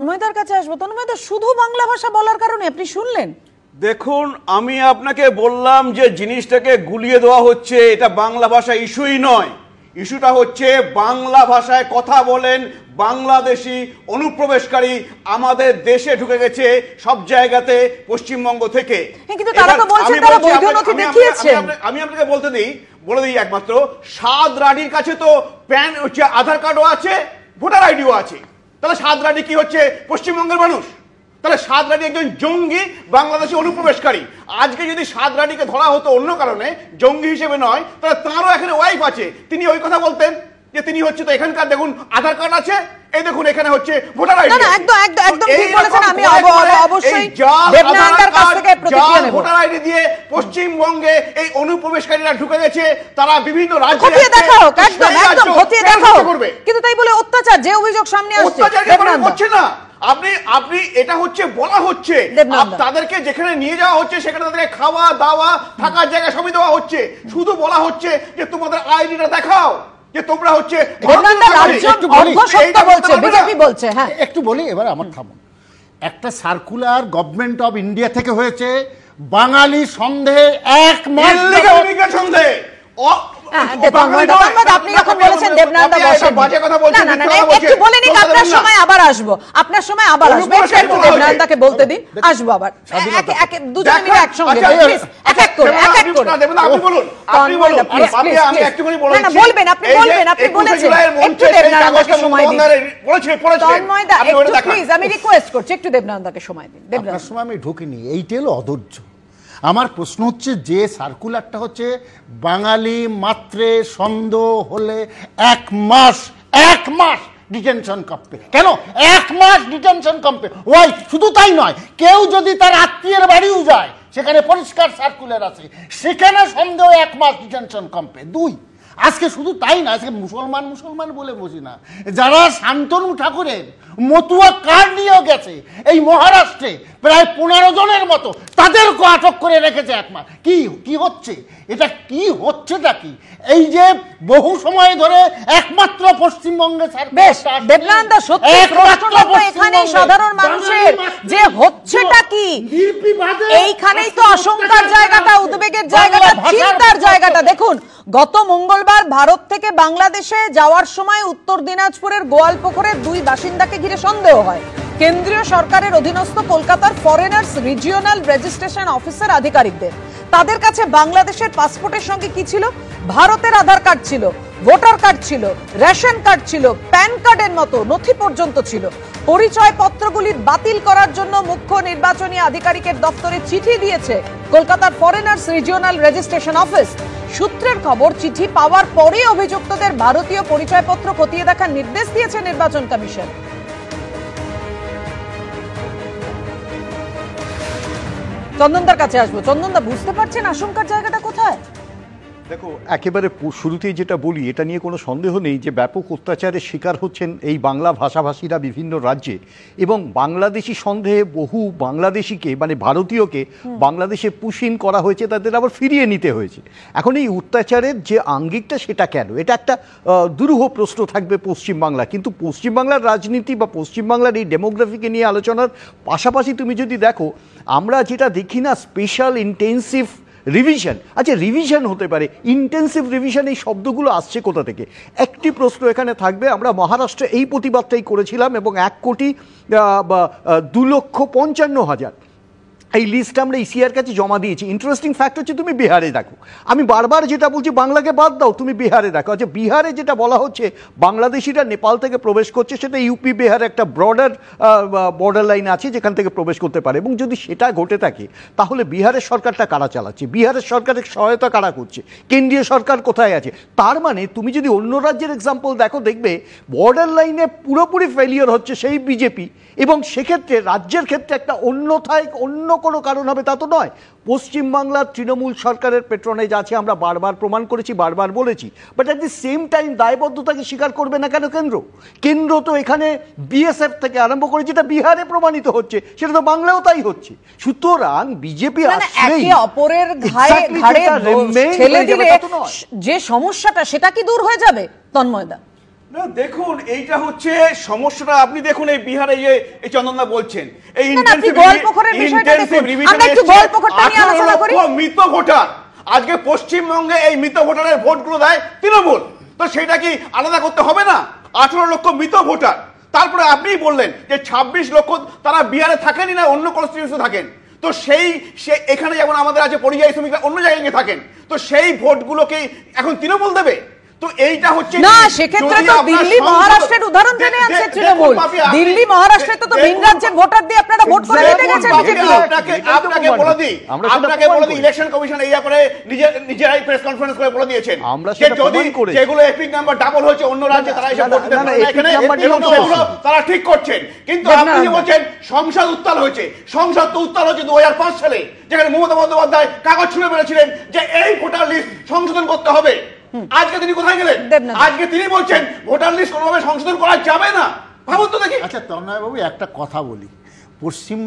তন্ময়দার কাছে আসবো। তন্ময়দা, শুধু বাংলা ভাষা বলার কারণে আপনি শুনলেন? দেখুন, আমি আপনাকে বললাম যে জিনিসটাকে গুলিয়ে দেওয়া হচ্ছে, এটা বাংলা ভাষা ইস্যুই নয়। ইস্যুটা হচ্ছে বাংলা ভাষায় কথা বলেন বাংলাদেশি অনুপ্রবেশকারী আমাদের দেশে ঢুকে গেছে সব জায়গাতে পশ্চিমবঙ্গ থেকে। কিন্তু তারা তো বলছেন তারা বৈধ নথি দেখিয়েছেন। আমি আপনাকে বলে দিই একমাত্র সাদ রানীর কাছে তো প্যান হচ্ছে, আধার কার্ডও আছে, ভোটার আইডিও আছে। তাহলে সাদ রানী কি হচ্ছে পশ্চিমবঙ্গের মানুষ? তাহলে সাদ রানী একজন জঙ্গি বাংলাদেশি অনুপ্রবেশকারী। আজকে যদি সাদ রানীকে ধরা হতো অন্য কারণে, জঙ্গি হিসেবে নয়, তাহলে তাঁরও এখানে ওয়াইফ আছে, তিনি ওই কথা বলতেন যে তিনি হচ্ছে তো এখানকার দেখুন আধার কার্ড আছে, এই দেখুন এখানে হচ্ছে ভোটার আইডি। না, একদম ঠিক বলেছেন। আমি অবশ্যই দেবনান্দার কাছ থেকে প্রতিক্রিয়া নেব। ভোটার আইডি দিয়ে পশ্চিমবঙ্গে এই অনুপ্রবেশকারীরা ঢুকে গেছে, তারা বিভিন্ন রাজ্যে খতিয়ে দেখাও, একদম খতিয়ে দেখাও। কিন্তু তাই বলে অত্যাচার, যে অভিযোগ সামনে আসছে, অত্যাচার হচ্ছে না। আপনি এটা হচ্ছে বলা হচ্ছে তাদেরকে যেখানে নিয়ে যাওয়া হচ্ছে সেখানে তাদেরকে খাওয়া দাওয়া থাকার জায়গা সবই দেওয়া হচ্ছে, শুধু বলা হচ্ছে যে তোমাদের আইডিটা দেখাও, যে তোমরা হচ্ছে বিজেপি বলছে। হ্যাঁ, একটু বলি এবার, আমার থামুন। একটা সার্কুলার গভর্নমেন্ট অফ ইন্ডিয়া থেকে হয়েছে, বাঙালি সন্দেহে এক মাস সন্দেহ। আপনি যখন বলেছেন দেবনান্দা একটু বলে নিন, আপনার সময় আবার আসবো, আপনার সময় আবার আসবো, একটু দেবনান্দাকে বলতে দিন, আসবো আবার দুজনে মিলে একসঙ্গে এক এক করে। বলবেন, আপনি বলবেন, আপনি বলেছেন, একটু দেবনান্দাকে সময় দিন। তন্ময়দা একটু প্লিজ, আমি রিকোয়েস্ট করছি, একটু দেবনান্দাকে সময় দিন। আপনার সময় আমি ঢুকিনি, এইটা হলো অধৈর্য। আমার প্রশ্ন হচ্ছে যে সার্কুলারটা হচ্ছে বাঙালি মাত্রে সন্দেহ হলে এক মাস ডিটেনশন ক্যাম্পে। কেন 1 মাস ডিটেনশন ক্যাম্পে? ওই শুধু তাই নয়, কেউ যদি তার আত্মীয়ের বাড়িও যায়, সেখানে পরিষ্কার সার্কুলার আছে, সেখানে সন্দেহ 1 মাস ডিটেনশন ক্যাম্পে। 2, আজকে শুধু তাই না, আজকে মুসলমান বলে বুঝি না, যারা শান্তনু ঠাকুরের মতুয়া কার্ড নিয়েও গেছে এই মহারাষ্ট্রে প্রায় 15 জনের মতো, তাদেরকে আটক করে রেখেছে 1 মাস। কি হচ্ছে এটা? কি হচ্ছেটা কি? এই যে বহু সময় ধরে একমাত্র পশ্চিমবঙ্গে দেবনান্দা সত্যি এখানেই সাধারণ মানুষের যে হচ্ছেটা কি, এইখানেই তো আশঙ্কার জায়গাটা, উদ্বেগের জায়গাটা, চিন্তার জায়গাটা। দেখুন, গত মঙ্গলবার ভারত থেকে বাংলাদেশে যাওয়ার সময় উত্তর দিনাজপুরের গোয়ালপুকুরের 2 বাসিন্দাকে ঘিরে সন্দেহ হয় কেন্দ্রীয় সরকারের অধীনস্থ কলকাতার ফরেনার্স রিজিওনাল রেজিস্ট্রেশন অফিসের আধিকারিকদের। তাদের কাছে বাংলাদেশের পাসপোর্টের সঙ্গে কি ছিল? ভারতের আধার কার্ড ছিল, ভোটার কার্ড ছিল, রেশন কার্ড ছিল, প্যান কার্ডের মতো নথি পর্যন্ত ছিল। পরিচয় পত্রগুলি বাতিল করার জন্য মুখ্য নির্বাচনী আধিকারিকের দপ্তরে চিঠি দিয়েছে কলকাতার ফরেনার্স রিজিওনাল রেজিস্ট্রেশন অফিস। সূত্রের খবর, চিঠি পাওয়ার পরে অভিযুক্তদের ভারতীয় পরিচয়পত্র খতিয়ে দেখার নির্দেশ দিয়েছে নির্বাচন কমিশন। চন্দনদার কাছে আসবো। চন্দনদা, বুঝতে পারছেন আশঙ্কার জায়গাটা কোথায়? দেখো, একেবারে শুরুতেই যেটা বলি, এটা নিয়ে কোনো সন্দেহ নেই যে ব্যাপক অত্যাচারের শিকার হচ্ছেন এই বাংলা ভাষাভাষীরা বিভিন্ন রাজ্যে, এবং বাংলাদেশি সন্দেহে বহু বাংলাদেশিকে, মানে ভারতীয়কে বাংলাদেশে পুশিন করা হয়েছে, তাদের আবার ফিরিয়ে নিতে হয়েছে। এখন এই অত্যাচারের যে আঙ্গিকটা, সেটা কেন? এটা একটা দুরূহ প্রশ্ন থাকবে পশ্চিমবাংলা। কিন্তু পশ্চিমবাংলার রাজনীতি বা পশ্চিমবাংলার এই ডেমোগ্রাফিকে নিয়ে আলোচনার পাশাপাশি তুমি যদি দেখো, আমরা যেটা দেখি না, স্পেশাল ইন্টেন্সিভ রিভিশন। আচ্ছা, রিভিশন হতে পারে, ইন্টেন্সিভ রিভিশন, এই শব্দগুলো আসছে কোথা থেকে? একটি প্রশ্ন এখানে থাকবে। আমরা মহারাষ্ট্রে এই প্রতিবাদটাই করেছিলাম এবং 1,02,55,000 এই লিস্ট আমরা ইসিআর কাছে জমা দিয়েছি। ইন্টারেস্টিং ফ্যাক্ট হচ্ছে, তুমি বিহারে দেখো, আমি বারবার যেটা বলছি, বাংলাকে বাদ দাও, তুমি বিহারে দেখো। আচ্ছা, বিহারে যেটা বলা হচ্ছে বাংলাদেশিরা নেপাল থেকে প্রবেশ করছে, সেটা ইউপি বিহার একটা বর্ডার লাইন আছে যেখান থেকে প্রবেশ করতে পারে। এবং যদি সেটা ঘটে থাকে, তাহলে বিহারের সরকারটা কারা চালাচ্ছে? বিহারের সরকারের সহায়তা কারা করছে? কেন্দ্রীয় সরকার কোথায় আছে? তার মানে তুমি যদি অন্য রাজ্যের এক্সাম্পল দেখো, দেখবে বর্ডার লাইনে পুরোপুরি ফেলিওর হচ্ছে সেই বিজেপি, এবং সেক্ষেত্রে রাজ্যের ক্ষেত্রে একটা অন্যথায় অন্য কোনো কারণ হবে তা তো নয়। পশ্চিমবাংলার তৃণমূল সরকারের পেট্রোনেজ আছে, আমরা বারবার প্রমাণ করেছি, বারবার বলেছি। But at the same time দায়বদ্ধতাকে স্বীকার করবে না কেন কেন্দ্র? তো এখানে বিএসএফ থেকে আরম্ভ করে যেটা বিহারে প্রমাণিত হচ্ছে, সেটা তো বাংলাও তাই হচ্ছে। সুতরাং বিজেপি অপরের ঘাড়ে ঠেলে দিলে যে সমস্যাটা, সেটা কি দূর হয়ে যাবে? তন্ময়দা, না দেখুন, এইটা হচ্ছে সমস্যাটা। আপনি দেখুন এই বিহারে যে এই চন্দনদা বলছেন এই মৃত ভোটার, আজকে পশ্চিমবঙ্গে এই মৃত ভোটারের ভোটগুলো দেয় তৃণমূল, তো সেটা কি আলাদা করতে হবে না? 18 লক্ষ মৃত ভোটার, তারপরে আপনি বললেন যে 26 লক্ষ তারা বিহারে থাকেনই না, অন্য কনস্টিটিউশনে থাকেন। তো সেই এখানে যেমন আমাদের আছে পরিযায়ী শ্রমিকরা অন্য জায়গায় গিয়ে থাকেন, তো সেই ভোটগুলোকে এখন তৃণমূল দেবে? তো এইটা হচ্ছে না, সেক্ষেত্রে তো দিল্লি মহারাষ্ট্রের উদাহরণ টেনে আনছে তৃণমূল। দিল্লি মহারাষ্ট্রে তো ভিন রাজ্যের ভোটার দিয়ে আপনারা ভোট করে দিতে গেছেন বিজেপি। আপনাকে বলে দিই ইলেকশন কমিশন এই ব্যাপারে নিজেরাই প্রেস কনফারেন্স করে বলে দিয়েছেন যে যদি যেগুলো এপিক নাম্বার ডাবল হয়েছে অন্য রাজ্যে তারা এসে ভোট দিতে পারে এখানে, এবং সেগুলো তারা ঠিক করছেন। কিন্তু আপনি যে বলছেন সংসদ উত্তাল হয়েছে, সংসদ তো উত্তাল হয়েছে 2005 সালে, যেখানে মমতা বন্দ্যোপাধ্যায় কাগজ ছুঁড়ে মেরেছিলেন যে এই ভোটার লিস্ট সংশোধন করতে হবে। আজকে তিনি কোথায় গেলেন? আজকে তিনি বলছেন ভোটার লিস্ট কোনোভাবে সংশোধন করা যাবে না। ভাবুন তো দেখি। আচ্ছা তন্ময় বাবু, একটা কথা বলি, পশ্চিম